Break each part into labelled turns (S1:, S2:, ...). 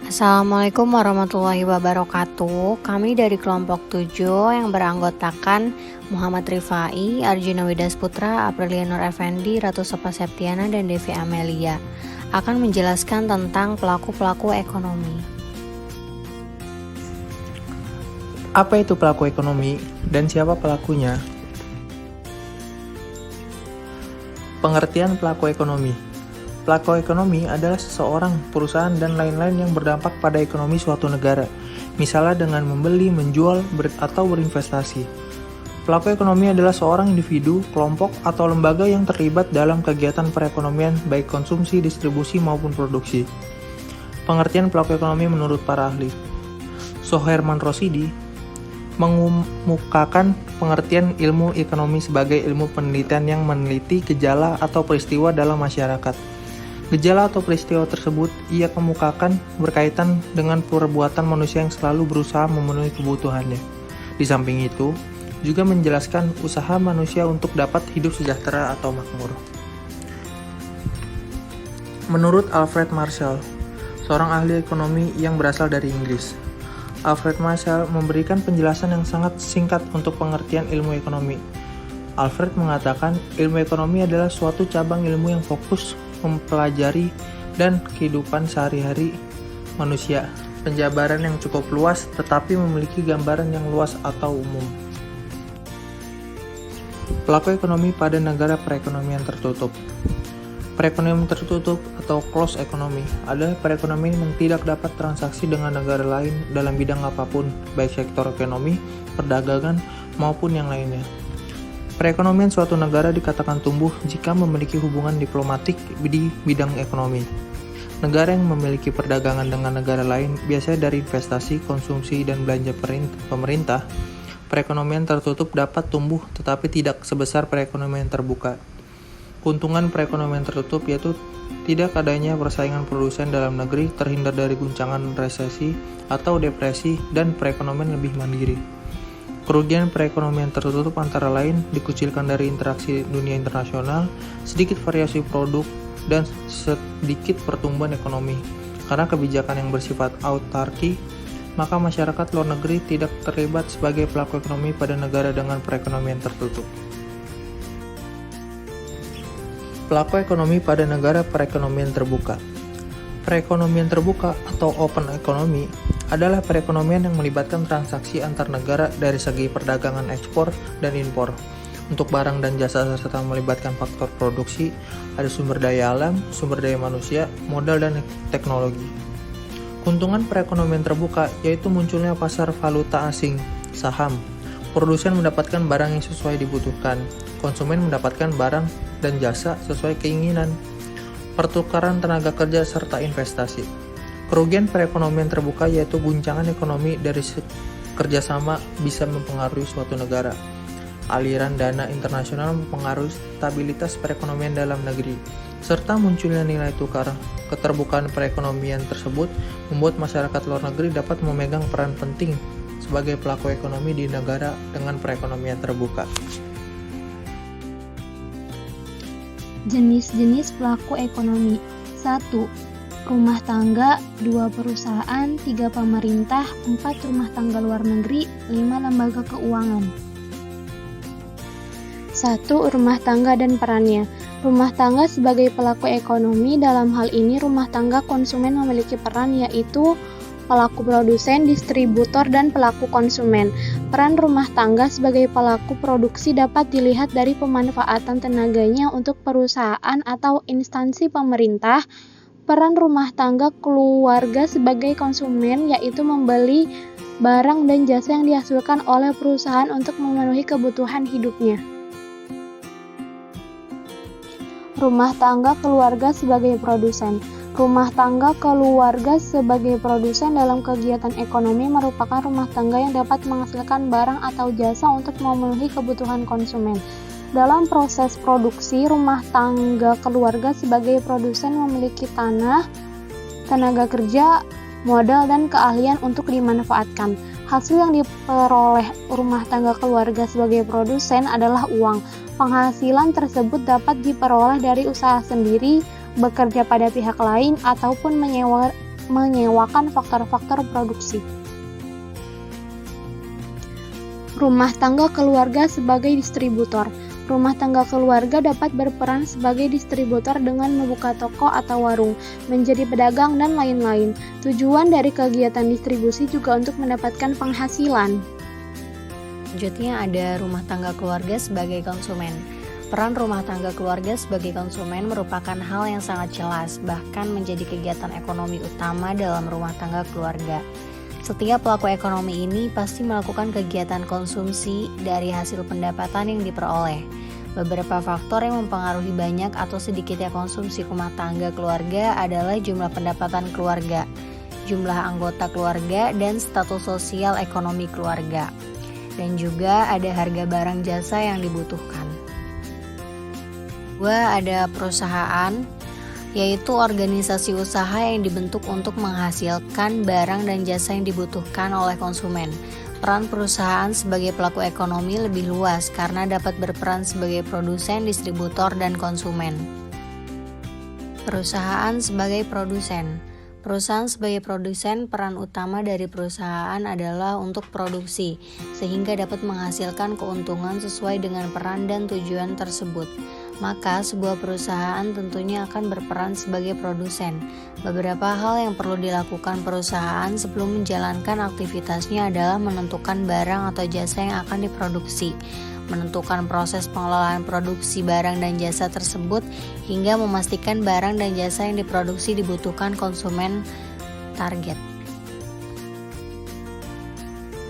S1: Assalamualaikum warahmatullahi wabarakatuh. Kami dari kelompok 7 yang beranggotakan Muhammad Rifai, Arjuna Widas Putra, Aprilia Nur Effendi, Ratu Sepa Septiana, dan Devi Amelia akan menjelaskan tentang pelaku-pelaku ekonomi.
S2: Apa itu pelaku ekonomi dan siapa pelakunya? Pengertian pelaku ekonomi. Pelaku ekonomi adalah seseorang, perusahaan, dan lain-lain yang berdampak pada ekonomi suatu negara, misalnya dengan membeli, menjual, atau berinvestasi. Pelaku ekonomi adalah seorang individu, kelompok, atau lembaga yang terlibat dalam kegiatan perekonomian baik konsumsi, distribusi, maupun produksi. Pengertian pelaku ekonomi menurut para ahli. Soherman Rosidi mengemukakan pengertian ilmu ekonomi sebagai ilmu penelitian yang meneliti gejala atau peristiwa dalam masyarakat. Gejala atau peristiwa tersebut ia kemukakan berkaitan dengan perbuatan manusia yang selalu berusaha memenuhi kebutuhannya. Di samping itu, juga menjelaskan usaha manusia untuk dapat hidup sejahtera atau makmur. Menurut Alfred Marshall, seorang ahli ekonomi yang berasal dari Inggris, Alfred Marshall memberikan penjelasan yang sangat singkat untuk pengertian ilmu ekonomi. Alfred mengatakan, ilmu ekonomi adalah suatu cabang ilmu yang fokus mempelajari dan kehidupan sehari-hari manusia. Penjabaran yang cukup luas tetapi memiliki gambaran yang luas atau umum. Pelaku ekonomi pada negara perekonomian tertutup. Perekonomian tertutup atau closed economy adalah perekonomian yang tidak dapat transaksi dengan negara lain dalam bidang apapun, baik sektor ekonomi, perdagangan, maupun yang lainnya. Perekonomian suatu negara dikatakan tumbuh jika memiliki hubungan diplomatik di bidang ekonomi. Negara yang memiliki perdagangan dengan negara lain biasanya dari investasi, konsumsi, dan belanja pemerintah. Perekonomian tertutup dapat tumbuh tetapi tidak sebesar perekonomian terbuka. Keuntungan perekonomian tertutup yaitu tidak adanya persaingan produsen dalam negeri, terhindar dari guncangan resesi atau depresi, dan perekonomian lebih mandiri. Kerugian perekonomian tertutup antara lain dikucilkan dari interaksi dunia internasional, sedikit variasi produk, dan sedikit pertumbuhan ekonomi. Karena kebijakan yang bersifat autarki, maka masyarakat luar negeri tidak terlibat sebagai pelaku ekonomi pada negara dengan perekonomian tertutup. Pelaku ekonomi pada negara perekonomian terbuka. Perekonomian terbuka atau open economy adalah perekonomian yang melibatkan transaksi antar negara dari segi perdagangan ekspor dan impor. Untuk barang dan jasa serta melibatkan faktor produksi, ada sumber daya alam, sumber daya manusia, modal, dan teknologi. Keuntungan perekonomian terbuka yaitu munculnya pasar valuta asing, saham. Produsen mendapatkan barang yang sesuai dibutuhkan, konsumen mendapatkan barang dan jasa sesuai keinginan, pertukaran tenaga kerja, serta investasi. Kerugian perekonomian terbuka yaitu guncangan ekonomi dari kerjasama bisa mempengaruhi suatu negara. Aliran dana internasional mempengaruhi stabilitas perekonomian dalam negeri, serta munculnya nilai tukar. Keterbukaan perekonomian tersebut membuat masyarakat luar negeri dapat memegang peran penting sebagai pelaku ekonomi di negara dengan perekonomian terbuka.
S3: Jenis-jenis pelaku ekonomi. 1. Rumah tangga, 2 perusahaan, 3 pemerintah, 4 rumah tangga luar negeri, 5 lembaga keuangan. 1. Rumah tangga dan perannya. Rumah tangga sebagai pelaku ekonomi, dalam hal ini rumah tangga konsumen memiliki peran yaitu pelaku produsen, distributor, dan pelaku konsumen. Peran rumah tangga sebagai pelaku produksi dapat dilihat dari pemanfaatan tenaganya untuk perusahaan atau instansi pemerintah. Peran rumah tangga keluarga sebagai konsumen yaitu membeli barang dan jasa yang dihasilkan oleh perusahaan untuk memenuhi kebutuhan hidupnya. Rumah tangga keluarga sebagai produsen. Rumah tangga keluarga sebagai produsen dalam kegiatan ekonomi merupakan rumah tangga yang dapat menghasilkan barang atau jasa untuk memenuhi kebutuhan konsumen. Dalam proses produksi, rumah tangga keluarga sebagai produsen memiliki tanah, tenaga kerja, modal, dan keahlian untuk dimanfaatkan. Hasil yang diperoleh rumah tangga keluarga sebagai produsen adalah uang. Penghasilan tersebut dapat diperoleh dari usaha sendiri, bekerja pada pihak lain, ataupun menyewa menyewakan faktor-faktor produksi. Rumah tangga keluarga sebagai distributor. Rumah tangga keluarga dapat berperan sebagai distributor dengan membuka toko atau warung, menjadi pedagang, dan lain-lain. Tujuan dari kegiatan distribusi juga untuk mendapatkan penghasilan.
S1: Selanjutnya ada rumah tangga keluarga sebagai konsumen. Peran rumah tangga keluarga sebagai konsumen merupakan hal yang sangat jelas, bahkan menjadi kegiatan ekonomi utama dalam rumah tangga keluarga. Setiap pelaku ekonomi ini pasti melakukan kegiatan konsumsi dari hasil pendapatan yang diperoleh. Beberapa faktor yang mempengaruhi banyak atau sedikitnya konsumsi rumah tangga keluarga adalah jumlah pendapatan keluarga, jumlah anggota keluarga, dan status sosial ekonomi keluarga. Dan juga ada harga barang jasa yang dibutuhkan. Ada perusahaan, yaitu organisasi usaha yang dibentuk untuk menghasilkan barang dan jasa yang dibutuhkan oleh konsumen. Peran perusahaan sebagai pelaku ekonomi lebih luas karena dapat berperan sebagai produsen, distributor, dan konsumen. Perusahaan sebagai produsen. Perusahaan sebagai produsen, peran utama dari perusahaan adalah untuk produksi, sehingga dapat menghasilkan keuntungan sesuai dengan peran dan tujuan tersebut. Maka sebuah perusahaan tentunya akan berperan sebagai produsen. Beberapa hal yang perlu dilakukan perusahaan sebelum menjalankan aktivitasnya adalah menentukan barang atau jasa yang akan diproduksi, menentukan proses pengelolaan produksi barang dan jasa tersebut, hingga memastikan barang dan jasa yang diproduksi dibutuhkan konsumen target.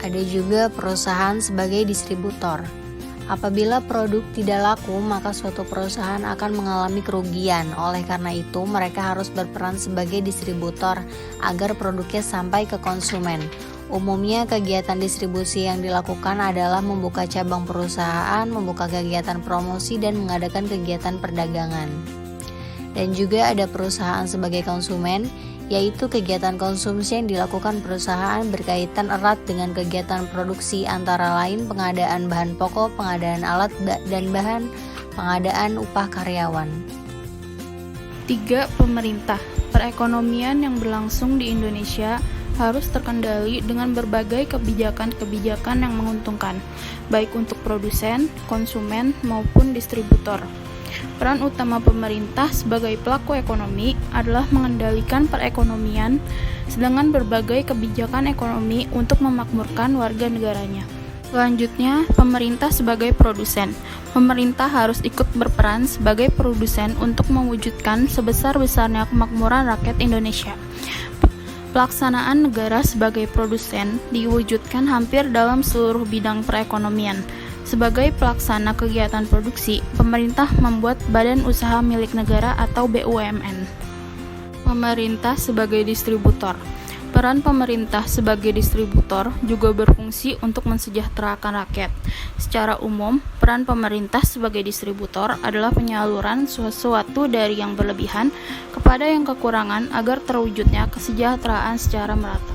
S1: Ada juga perusahaan sebagai distributor. Apabila produk tidak laku, maka suatu perusahaan akan mengalami kerugian. Oleh karena itu, mereka harus berperan sebagai distributor agar produknya sampai ke konsumen. Umumnya, kegiatan distribusi yang dilakukan adalah membuka cabang perusahaan, membuka kegiatan promosi, dan mengadakan kegiatan perdagangan. Dan juga ada perusahaan sebagai konsumen, yaitu kegiatan konsumsi yang dilakukan perusahaan berkaitan erat dengan kegiatan produksi, antara lain pengadaan bahan pokok, pengadaan alat dan bahan, pengadaan upah karyawan.
S4: 3. Pemerintah. Perekonomian yang berlangsung di Indonesia harus terkendali dengan berbagai kebijakan-kebijakan yang menguntungkan, baik untuk produsen, konsumen, maupun distributor. Peran utama pemerintah sebagai pelaku ekonomi adalah mengendalikan perekonomian dengan berbagai kebijakan ekonomi untuk memakmurkan warga negaranya. Selanjutnya, pemerintah sebagai produsen. Pemerintah harus ikut berperan sebagai produsen untuk mewujudkan sebesar-besarnya kemakmuran rakyat Indonesia. Pelaksanaan negara sebagai produsen diwujudkan hampir dalam seluruh bidang perekonomian. Sebagai pelaksana kegiatan produksi, pemerintah membuat badan usaha milik negara atau BUMN. Pemerintah sebagai distributor. Peran pemerintah sebagai distributor juga berfungsi untuk mensejahterakan rakyat. Secara umum, peran pemerintah sebagai distributor adalah penyaluran sesuatu dari yang berlebihan kepada yang kekurangan agar terwujudnya kesejahteraan secara merata.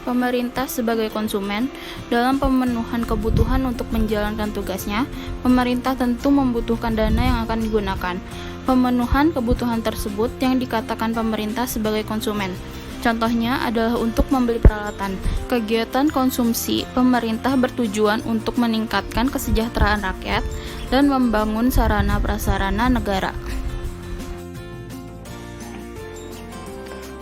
S4: Pemerintah sebagai konsumen, dalam pemenuhan kebutuhan untuk menjalankan tugasnya, pemerintah tentu membutuhkan dana yang akan digunakan. Pemenuhan kebutuhan tersebut yang dikatakan pemerintah sebagai konsumen. Contohnya adalah untuk membeli peralatan. Kegiatan konsumsi pemerintah bertujuan untuk meningkatkan kesejahteraan rakyat dan membangun sarana prasarana negara.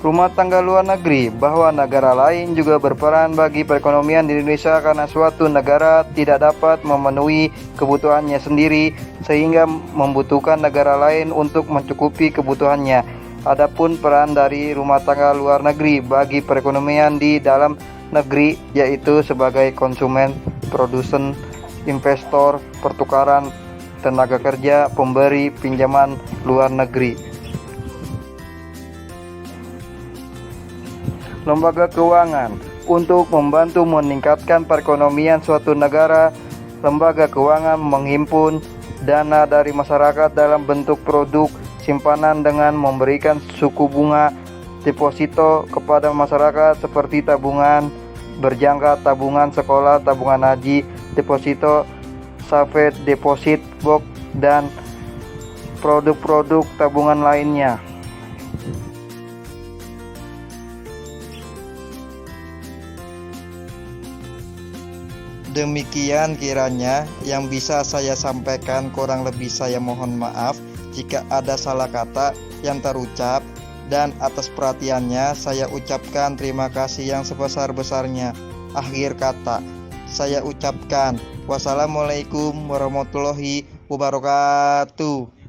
S5: Rumah tangga luar negeri, bahwa negara lain juga berperan bagi perekonomian di Indonesia karena suatu negara tidak dapat memenuhi kebutuhannya sendiri sehingga membutuhkan negara lain untuk mencukupi kebutuhannya. Adapun peran dari rumah tangga luar negeri bagi perekonomian di dalam negeri yaitu sebagai konsumen, produsen, investor, pertukaran tenaga kerja, pemberi pinjaman luar negeri. Lembaga keuangan. Untuk membantu meningkatkan perekonomian suatu negara, lembaga keuangan menghimpun dana dari masyarakat dalam bentuk produk simpanan dengan memberikan suku bunga deposito kepada masyarakat seperti tabungan berjangka, tabungan sekolah, tabungan haji, deposito, saved deposit box, dan produk-produk tabungan lainnya. Demikian kiranya yang bisa saya sampaikan, kurang lebih saya mohon maaf jika ada salah kata yang terucap, dan atas perhatiannya saya ucapkan terima kasih yang sebesar-besarnya. Akhir kata, saya ucapkan wassalamualaikum warahmatullahi wabarakatuh.